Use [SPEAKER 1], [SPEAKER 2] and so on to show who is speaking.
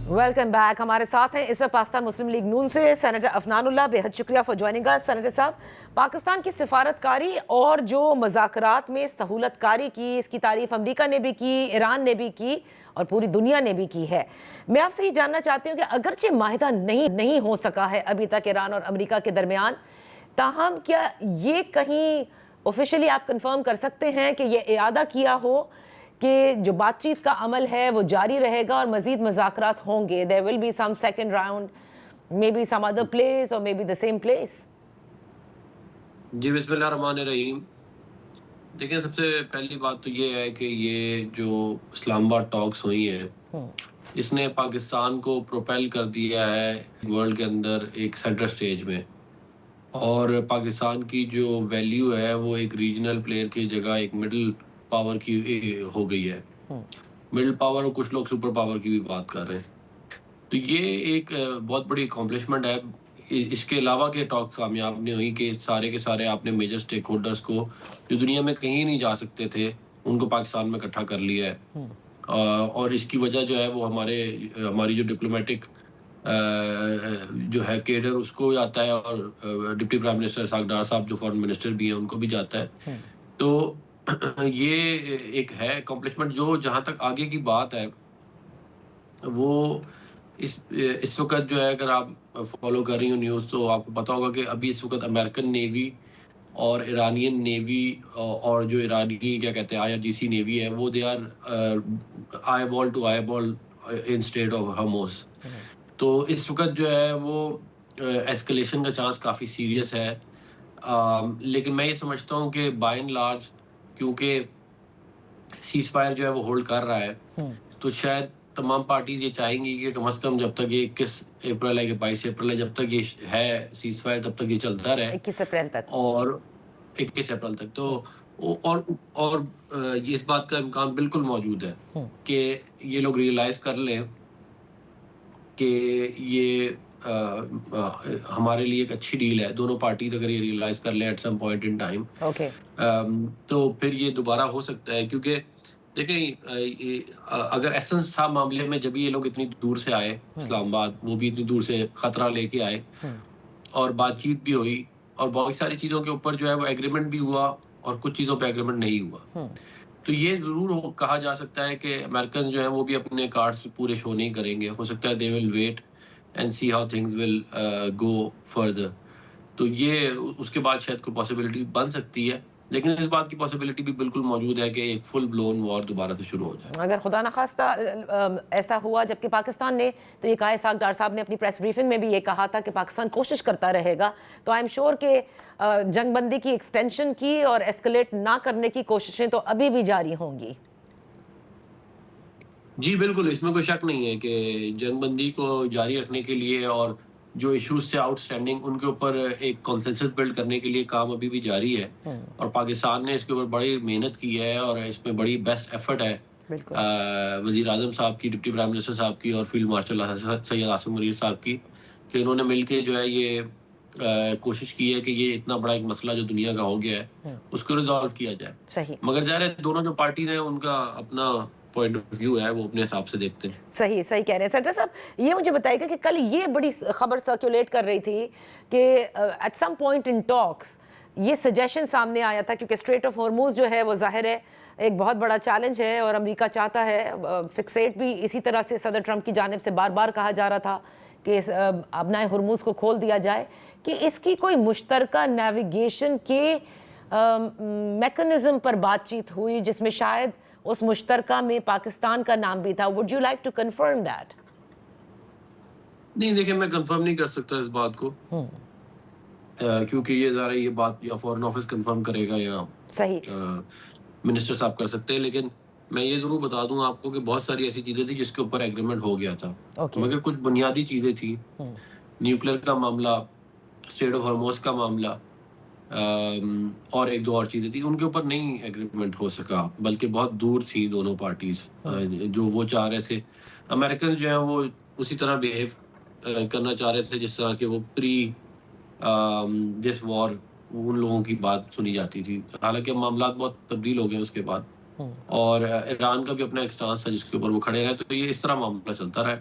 [SPEAKER 1] Welcome back. ہمارے ساتھ ہیں اس وقت پاکستان مسلم لیگ نون سے سینیٹر افنان اللہ. بہت شکریہ فار جوائننگ اس. سینیٹر صاحب، پاکستان کی سفارتکاری اور جو مذاکرات میں سہولت کاری کی، اس کی تعریف امریکہ نے بھی کی، ایران نے بھی کی اور پوری دنیا نے بھی کی ہے. میں آپ سے یہ جاننا چاہتی ہوں کہ اگرچہ معاہدہ نہیں ہو سکا ہے ابھی تک ایران اور امریکہ کے درمیان، تاہم کیا یہ کہیں آفیشلی آپ کنفرم کر سکتے ہیں کہ یہ اعادہ کیا ہو کہ جو بات چیت کا عمل ہے وہ جاری رہے گا اور مزید مذاکرات ہوں گے؟ there will be some second round, maybe some other place or maybe the same place.
[SPEAKER 2] جی بسم اللہ الرحمن الرحیم. دیکھیں، سب سے پہلی بات تو یہ ہے کہ یہ جو اسلام آباد ٹاکس ہوئی ہیں اس نے پاکستان کو پروپیل کر دیا ہے ورلڈ کے اندر ایک سینٹر سٹیج میں، اور پاکستان کی جو ویلیو ہے وہ ایک ریجنل پلیئر کی جگہ ایک مڈل پاور کی ہو گئی ہے. مڈل پاور، اور کچھ لوگ سپر پاور کی بھی بات کر رہے ہیں. تو یہ ایک بہت بڑی اکمپلشمنٹ ہے. اس کے علاوہ کہ ٹاک کامیاب نہیں ہوئی کہ سارے کے سارے آپ نے میجر سٹیک ہولڈرز کو جو دنیا میں کہیں نہیں جا سکتے تھے ان کو پاکستان میں اکٹھا کر لیا ہے. اور اس کی وجہ جو ہے وہ ہماری جو ڈپلومیٹک جو ہے کیڈر اس کو جاتا ہے، اور deputy prime minister Ishaq Dar صاحب جو فارن منسٹر بھی ہیں ان کو بھی جاتا ہے. تو یہ ایک ہے اکمپلشمنٹ. جہاں تک آگے کی بات ہے وہ اس وقت جو ہے، اگر آپ فالو کر رہی ہوں نیوز تو آپ کو پتا ہوگا کہ ابھی اس وقت امریکن نیوی اور ایرانین نیوی اور جو ایرانی کیا کہتے ہیں IRGC نیوی ہے وہ they are eyeball to eyeball in strait of Hormuz. تو اس وقت جو ہے وہ ایسکلیشن کا چانس کافی سیریس ہے. لیکن میں یہ سمجھتا ہوں کہ بائی اینڈ لارج کیونکہ سیز فائر جو ہے وہ ہولڈ کر رہا ہے، تو شاید تمام پارٹیز یہ چاہیں گی کہ کم از کم جب تک یہ 21 اپریل ہے کہ 22 اپریل ہے، جب تک یہ ہے سیز فائر تب تک یہ چلتا رہے.
[SPEAKER 1] 21 اپریل تک.
[SPEAKER 2] اور 21 اپریل تک تو اور اس بات کا امکان بالکل موجود ہے کہ یہ لوگ ریئلائز کر لیں کہ یہ ہمارے لیے ایک اچھی ڈیل ہے. دونوں پارٹیز اگر یہ ریئلائز کر لیں at some point in time, تو پھر یہ دوبارہ ہو سکتا ہے. کیونکہ دیکھیں، اگر ایسنس تھا معاملے میں جب یہ لوگ اتنی دور سے آئے اسلام آباد، وہ بھی اتنی دور سے خطرہ لے کے آئے اور بات چیت بھی ہوئی اور بہت ساری چیزوں کے اوپر جو ہے وہ ایگریمنٹ بھی ہوا اور کچھ چیزوں پہ ایگریمنٹ نہیں ہوا. تو یہ ضرور کہا جا سکتا ہے کہ امریکن جو ہیں وہ بھی اپنے کارڈز پورے شو نہیں کریں گے. ہو سکتا ہے they will wait and see how things will go further. تو یہ اس کے بعد شاید کوئی پاسبلٹی بن سکتی ہے، لیکن اس بات کی پاسبلٹی بھی بالکل موجود ہے کہ ایک فل بلون وار دوبارہ سے شروع ہو جائے.
[SPEAKER 1] اگر خدا نخواستہ ایسا ہوا، جبکہ پاکستان نے تو یہ کہا، اسحاق ڈار صاحب نے اپنی پریس بریفنگ میں بھی یہ کہا تھا کہ پاکستان کوشش کرتا رہے گا، تو آئی ایم شیور کہ جنگ بندی کی ایکسٹینشن کی اور ایسکلیٹ نہ کرنے کی کوششیں تو ابھی بھی جاری ہوں گی.
[SPEAKER 2] جی بالکل، اس میں کوئی شک نہیں ہے کہ جنگ بندی کو جاری رکھنے کے لیے اور جو ایشوز سے آؤٹ اسٹینڈنگ ان کے اوپر ایک کنسنسس بلڈ کرنے کے لیے کام ابھی بھی جاری ہے. اور پاکستان نے اس کے اوپر بڑی محنت کی ہے اور اس میں بڑی بیسٹ ایفرٹ ہے وزیر اعظم صاحب کی، ڈپٹی پرائم منسٹر صاحب کی اور فیلڈ مارشل سید عاصم منیر صاحب کی، کہ انہوں نے مل کے جو ہے یہ کوشش کی ہے کہ یہ اتنا بڑا ایک مسئلہ جو دنیا کا ہو گیا ہے اس کو ریزالو کیا جائے. مگر ظاہر ہے دونوں جو پارٹیز ہیں ان کا اپنا پوائنٹ آف ویو ہے، وہ اپنے حساب سے دیکھتے ہیں.
[SPEAKER 1] صحیح کہہ رہے ہیں. سینیٹر صاحب، یہ مجھے بتائیے گا کہ کل یہ بڑی خبر سرکولیٹ کر رہی تھی کہ ایٹ سم پوائنٹ ان ٹاکس یہ سجیشن سامنے آیا تھا، کیونکہ اسٹریٹ آف ہارموز جو ہے وہ ظاہر ہے ایک بہت بڑا چیلنج ہے اور امریکہ چاہتا ہے فکسیٹ بھی اسی طرح سے صدر ٹرمپ کی جانب سے بار بار کہا جا رہا تھا کہ ابنائے ہرموز کو کھول دیا جائے، کہ اس کی کوئی مشترکہ نیویگیشن کے میکنزم پر بات چیت ہوئی جس میں شاید اس مشترکہ میں پاکستان کا نام بھی تھا. would you like to confirm that؟
[SPEAKER 2] نہیں دیکھیں، میں کنفرم نہیں کر سکتا اس بات کو، کیونکہ یہ ذرا یہ بات یا فورن آفس کنفرم کرے گا یا منسٹر صاحب کر سکتے ہیں. لیکن میں یہ ضرور بتا دوں آپ کو کہ بہت ساری ایسی چیزیں تھیں جس کے اوپر ایگریمنٹ ہو گیا تھا، مگر کچھ بنیادی چیزیں تھیں، نیوکلیر کا معاملہ، اسٹریٹ آف ہارموز کا معاملہ اور ایک دو اور چیزیں تھیں، ان کے اوپر نہیں ایگریمنٹ ہو سکا، بلکہ بہت دور تھی دونوں پارٹیز جو وہ چاہ رہے تھے. امریکن جو ہیں وہ اسی طرح بیہیو کرنا چاہ رہے تھے جس طرح کہ وہ پری دس وار ان لوگوں کی بات سنی جاتی تھی. حالانکہ معاملات بہت تبدیل ہو گئے اس کے بعد، اور ایران کا بھی اپنا ایک سٹانس تھا جس کے اوپر وہ کھڑے رہے. تو یہ اس طرح معاملہ چلتا رہا ہے.